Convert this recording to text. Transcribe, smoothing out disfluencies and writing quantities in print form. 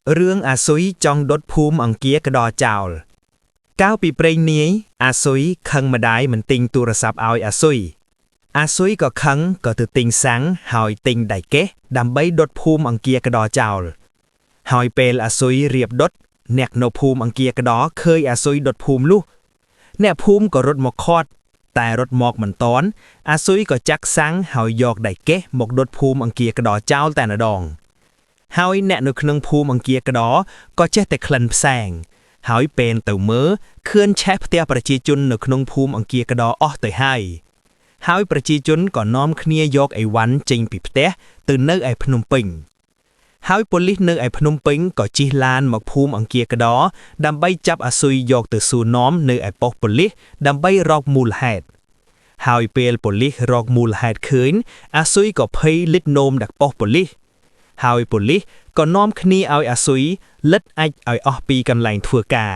រឿងអាស៊ុយចង់ដុតភូមិអង្គាកដោចោលកាលពីព្រេងនាយអាស៊ុយខឹងម្ដាយមិនទិញទូរស័ព្ទឲ្យអាស៊ុយអាស៊ុយក៏ខឹងក៏ទៅទិញសាំងហើយទិញដៃកេះដើម្បីដុតភូមិអង្គាកដោចោលហើយពេលអាស៊ុយរៀបដុតអ្នកនៅភូមិអង្គាកដោឃើញអាស៊ុយដុតភូមិលុះអ្នកភូមិក៏រត់មកខាត់តែរត់មកមិនតាន់អាស៊ុយក៏ចាក់សាំងហើយយកដៃកេះមកដុតភូមិអង្គាកដោចោលតែម្ដងហើយអ្នកនៅក្នុងភូមិអង្គាកដោក៏ចេះតែក្លិនផ្សែងហើយពេលទៅមើលឃើញឆេះផ្ទះប្រជាជននៅក្នុងភូមិអង្គាកដោអស់ទៅហើយប្រជាជនក៏នាំគ្នាយកអីវ៉ាន់ចេញពីផ្ទះទៅនៅឯភ្នំពេញហើយប៉ូលីសនៅឯភ្នំពេញក៏ជិះឡានមកភូមិអង្គាកដោដើម្បីចាប់អាស៊ុយយកទៅសួរនាំនៅឯប៉ុស្តិ៍ប៉ូលីសដើម្បីរកមូលហេតុហើយពេលប៉ូលីសរកមូលហេតុឃើញអាស៊ុយក៏ភ័យលិចនោមដាក់ប៉ុស្តិ៍ប៉ូលីសហើយប៉ូលីសក៏នាំគ្នាឲ្យអាស៊ុយលិតអាចឲ្យអស់ពីកន្លែងធ្វើការ